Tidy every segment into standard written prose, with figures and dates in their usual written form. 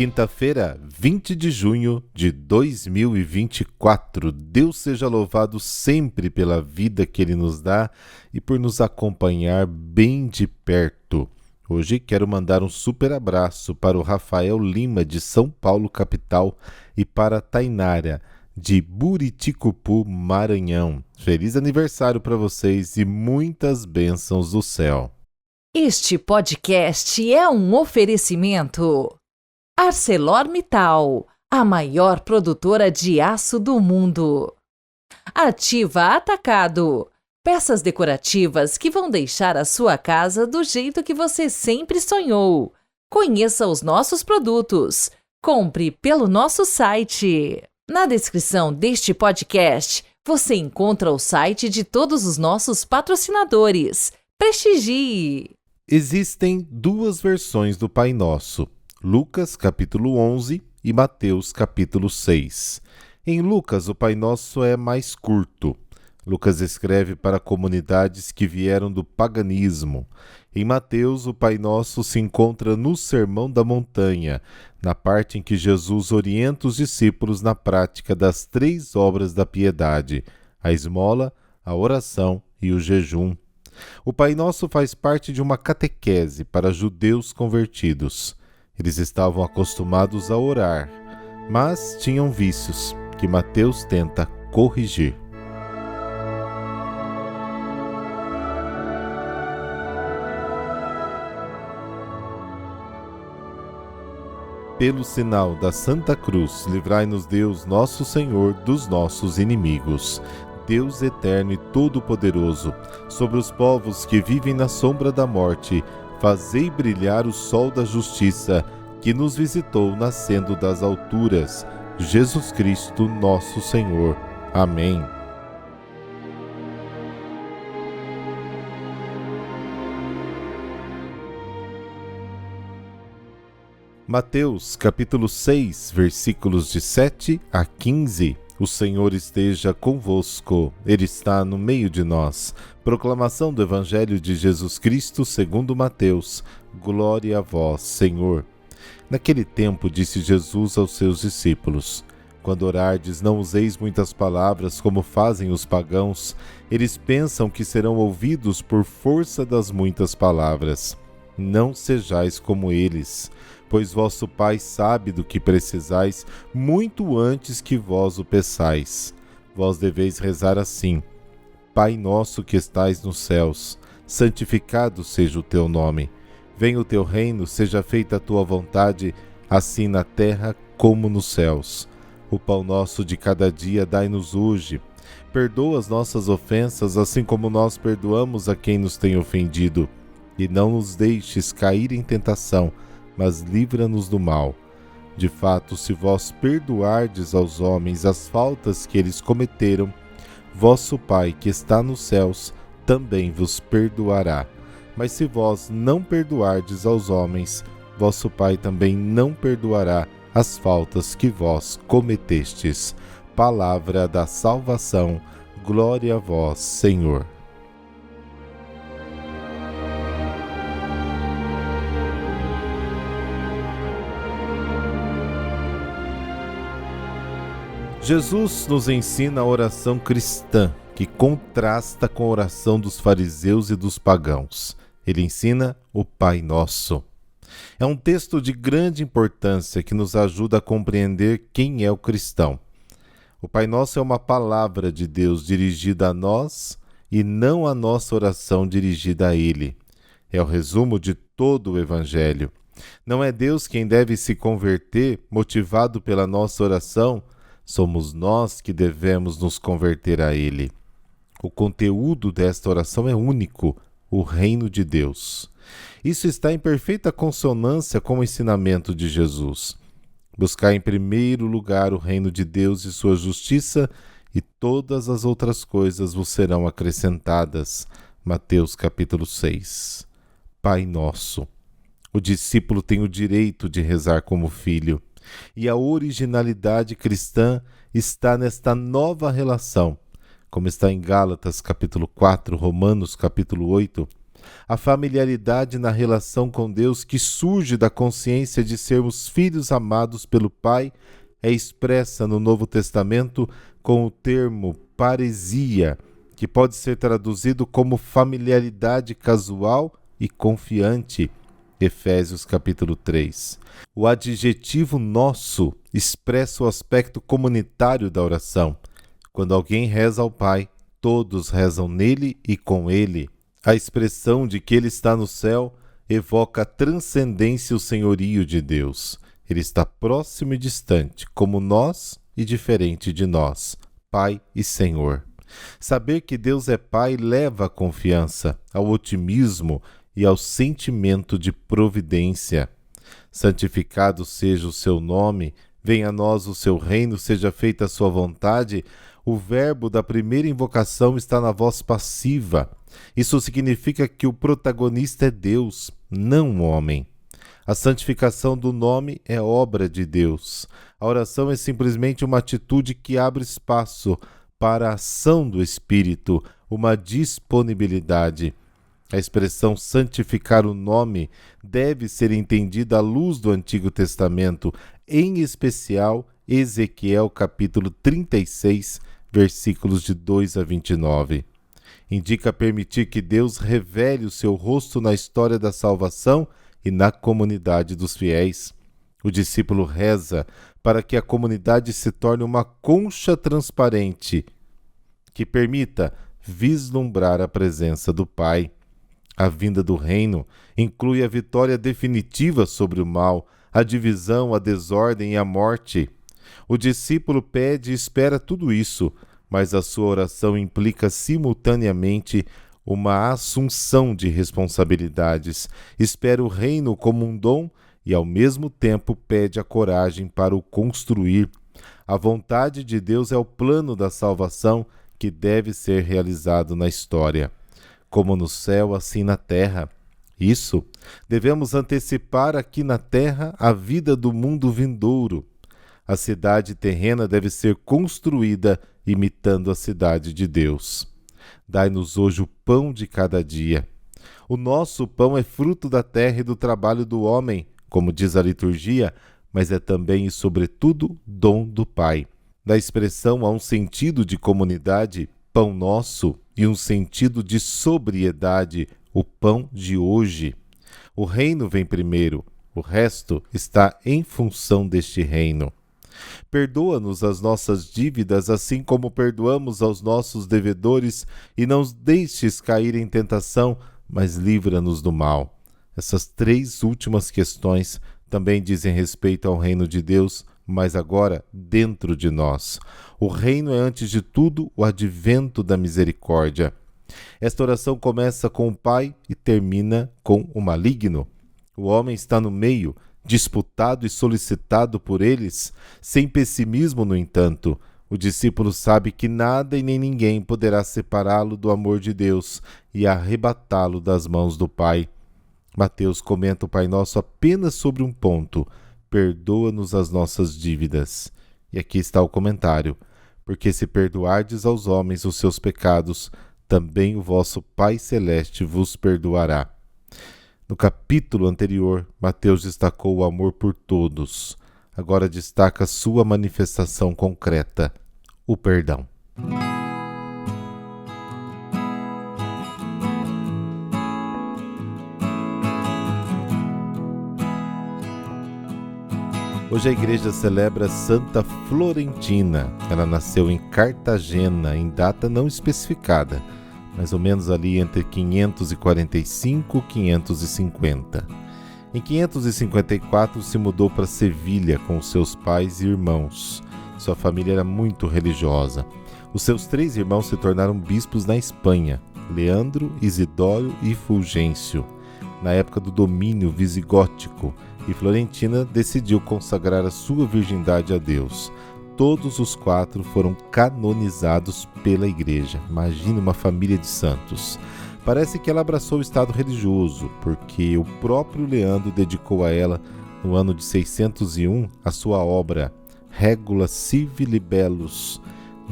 Quinta-feira, 20 de junho de 2024. Deus seja louvado sempre pela vida que Ele nos dá e por nos acompanhar bem de perto. Hoje quero mandar um super abraço para o Rafael Lima, de São Paulo, capital, e para a Tainara, de Buriticupu, Maranhão. Feliz aniversário para vocês e muitas bênçãos do céu. Este podcast é um oferecimento ArcelorMittal, a maior produtora de aço do mundo. Ativa Atacado, peças decorativas que vão deixar a sua casa do jeito que você sempre sonhou. Conheça os nossos produtos. Compre pelo nosso site. Na descrição deste podcast, você encontra o site de todos os nossos patrocinadores. Prestigie! Existem duas versões do Pai Nosso, Lucas capítulo 11 e Mateus capítulo 6. Em Lucas, o Pai Nosso é mais curto. Lucas escreve para comunidades que vieram do paganismo. Em Mateus, o Pai Nosso se encontra no Sermão da Montanha, na parte em que Jesus orienta os discípulos na prática das 3 obras da piedade: a esmola, a oração e o jejum. O Pai Nosso faz parte de uma catequese para judeus convertidos. Eles estavam acostumados a orar, mas tinham vícios que Mateus tenta corrigir. Pelo sinal da Santa Cruz, livrai-nos Deus, nosso Senhor, dos nossos inimigos. Deus eterno e todo-poderoso, sobre os povos que vivem na sombra da morte, fazei brilhar o sol da justiça, que nos visitou nascendo das alturas. Jesus Cristo, nosso Senhor. Amém. Mateus, capítulo 6, versículos de 7 a 15. O Senhor esteja convosco, Ele está no meio de nós. Proclamação do Evangelho de Jesus Cristo segundo Mateus. Glória a vós, Senhor. Naquele tempo disse Jesus aos seus discípulos: quando orardes, não useis muitas palavras como fazem os pagãos. Eles pensam que serão ouvidos por força das muitas palavras. Não sejais como eles, pois vosso Pai sabe do que precisais muito antes que vós o peçais. Vós deveis rezar assim: Pai nosso que estais nos céus, santificado seja o teu nome. Venha o teu reino, seja feita a tua vontade, assim na terra como nos céus. O pão nosso de cada dia dai-nos hoje. Perdoa as nossas ofensas, assim como nós perdoamos a quem nos tem ofendido. E não nos deixes cair em tentação, mas livra-nos do mal. De fato, se vós perdoardes aos homens as faltas que eles cometeram, vosso Pai que está nos céus também vos perdoará. Mas se vós não perdoardes aos homens, vosso Pai também não perdoará as faltas que vós cometestes. Palavra da salvação. Glória a vós, Senhor. Jesus nos ensina a oração cristã, que contrasta com a oração dos fariseus e dos pagãos. Ele ensina o Pai Nosso. É um texto de grande importância que nos ajuda a compreender quem é o cristão. O Pai Nosso é uma palavra de Deus dirigida a nós e não a nossa oração dirigida a Ele. É o resumo de todo o Evangelho. Não é Deus quem deve se converter, motivado pela nossa oração. Somos nós que devemos nos converter a Ele. O conteúdo desta oração é único, o reino de Deus. Isso está em perfeita consonância com o ensinamento de Jesus. Buscar em primeiro lugar o reino de Deus e sua justiça, e todas as outras coisas vos serão acrescentadas. Mateus capítulo 6. Pai Nosso. O discípulo tem o direito de rezar como filho. E a originalidade cristã está nesta nova relação, como está em Gálatas capítulo 4, Romanos capítulo 8. A familiaridade na relação com Deus que surge da consciência de sermos filhos amados pelo Pai é expressa no Novo Testamento com o termo paresia, que pode ser traduzido como familiaridade casual e confiante. Efésios capítulo 3. O adjetivo nosso expressa o aspecto comunitário da oração. Quando alguém reza ao Pai, todos rezam nele e com ele. A expressão de que ele está no céu evoca a transcendência e o senhorio de Deus. Ele está próximo e distante, como nós e diferente de nós, Pai e Senhor. Saber que Deus é Pai leva à confiança, ao otimismo e ao sentimento de providência. Santificado seja o seu nome, venha a nós o seu reino, seja feita a sua vontade. O verbo da primeira invocação está na voz passiva. Isso significa que o protagonista é Deus, não o homem. A santificação do nome é obra de Deus. A oração é simplesmente uma atitude que abre espaço para a ação do Espírito, uma disponibilidade. A expressão santificar o nome deve ser entendida à luz do Antigo Testamento, em especial Ezequiel capítulo 36, versículos de 2 a 29. Indica permitir que Deus revele o seu rosto na história da salvação e na comunidade dos fiéis. O discípulo reza para que a comunidade se torne uma concha transparente que permita vislumbrar a presença do Pai. A vinda do reino inclui a vitória definitiva sobre o mal, a divisão, a desordem e a morte. O discípulo pede e espera tudo isso, mas a sua oração implica simultaneamente uma assunção de responsabilidades. Espera o reino como um dom e, ao mesmo tempo, pede a coragem para o construir. A vontade de Deus é o plano da salvação que deve ser realizado na história. Como no céu, assim na terra. Isso, devemos antecipar aqui na terra a vida do mundo vindouro. A cidade terrena deve ser construída imitando a cidade de Deus. Dai-nos hoje o pão de cada dia. O nosso pão é fruto da terra e do trabalho do homem, como diz a liturgia, mas é também e sobretudo dom do Pai. Da expressão há um sentido de comunidade, pão nosso, e um sentido de sobriedade, o pão de hoje. O reino vem primeiro, o resto está em função deste reino. Perdoa-nos as nossas dívidas, assim como perdoamos aos nossos devedores, e não os deixes cair em tentação, mas livra-nos do mal. Essas três últimas questões também dizem respeito ao reino de Deus, mas agora dentro de nós. O reino é, antes de tudo, o advento da misericórdia. Esta oração começa com o Pai e termina com o maligno. O homem está no meio, disputado e solicitado por eles, sem pessimismo, no entanto. O discípulo sabe que nada e nem ninguém poderá separá-lo do amor de Deus e arrebatá-lo das mãos do Pai. Mateus comenta o Pai Nosso apenas sobre um ponto: perdoa-nos as nossas dívidas. E aqui está o comentário: porque se perdoardes aos homens os seus pecados, também o vosso Pai Celeste vos perdoará. No capítulo anterior, Mateus destacou o amor por todos. Agora destaca sua manifestação concreta, o perdão. Hoje a igreja celebra Santa Florentina. Ela nasceu em Cartagena, em data não especificada, mais ou menos ali entre 545 e 550. Em 554 se mudou para Sevilha com seus pais e irmãos. Sua família era muito religiosa. Os seus 3 irmãos se tornaram bispos na Espanha: Leandro, Isidório e Fulgêncio, na época do domínio visigótico, e Florentina decidiu consagrar a sua virgindade a Deus. Todos os 4 foram canonizados pela igreja. Imagine uma família de santos. Parece que ela abraçou o estado religioso, porque o próprio Leandro dedicou a ela, no ano de 601, a sua obra Regula Sivi Libellus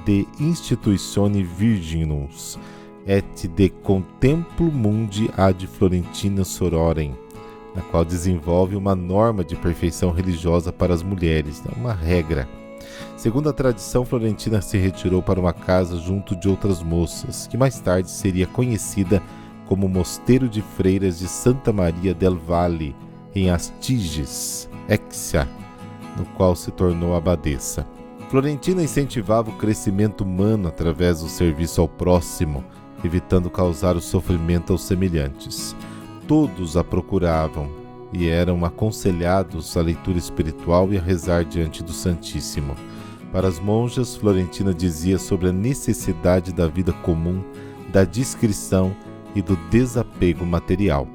de Institutione Virginums. et de contemplo mundi ad Florentina sororem, na qual desenvolve uma norma de perfeição religiosa para as mulheres, uma regra. Segundo a tradição, Florentina se retirou para uma casa junto de outras moças, que mais tarde seria conhecida como Mosteiro de Freiras de Santa Maria del Valle, em Astiges, Exia, no qual se tornou abadesa. Florentina incentivava o crescimento humano através do serviço ao próximo, evitando causar o sofrimento aos semelhantes. Todos a procuravam e eram aconselhados à leitura espiritual e a rezar diante do Santíssimo. Para as monjas, Florentina dizia sobre a necessidade da vida comum, da discrição e do desapego material.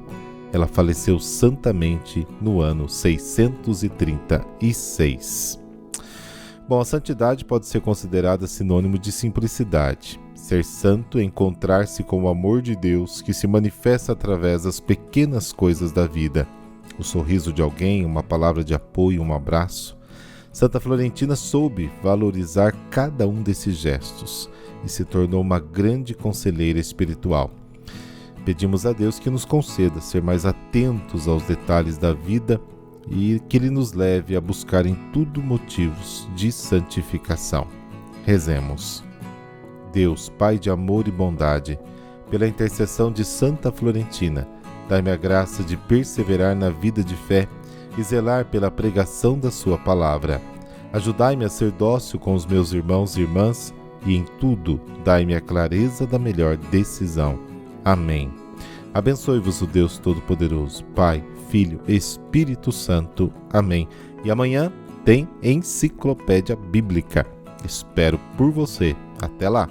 Ela faleceu santamente no ano 636. Bom, a santidade pode ser considerada sinônimo de simplicidade. Ser santo é encontrar-se com o amor de Deus que se manifesta através das pequenas coisas da vida. O sorriso de alguém, uma palavra de apoio, um abraço. Santa Florentina soube valorizar cada um desses gestos e se tornou uma grande conselheira espiritual. Pedimos a Deus que nos conceda ser mais atentos aos detalhes da vida e que Ele nos leve a buscar em tudo motivos de santificação. Rezemos. Deus, Pai de amor e bondade, pela intercessão de Santa Florentina, dai-me a graça de perseverar na vida de fé e zelar pela pregação da sua palavra. Ajudai-me a ser dócil com os meus irmãos e irmãs e em tudo dai-me a clareza da melhor decisão. Amém. Abençoe-vos o Deus Todo-Poderoso, Pai, Filho, Espírito Santo. Amém. E amanhã tem Enciclopédia Bíblica. Espero por você. Até lá.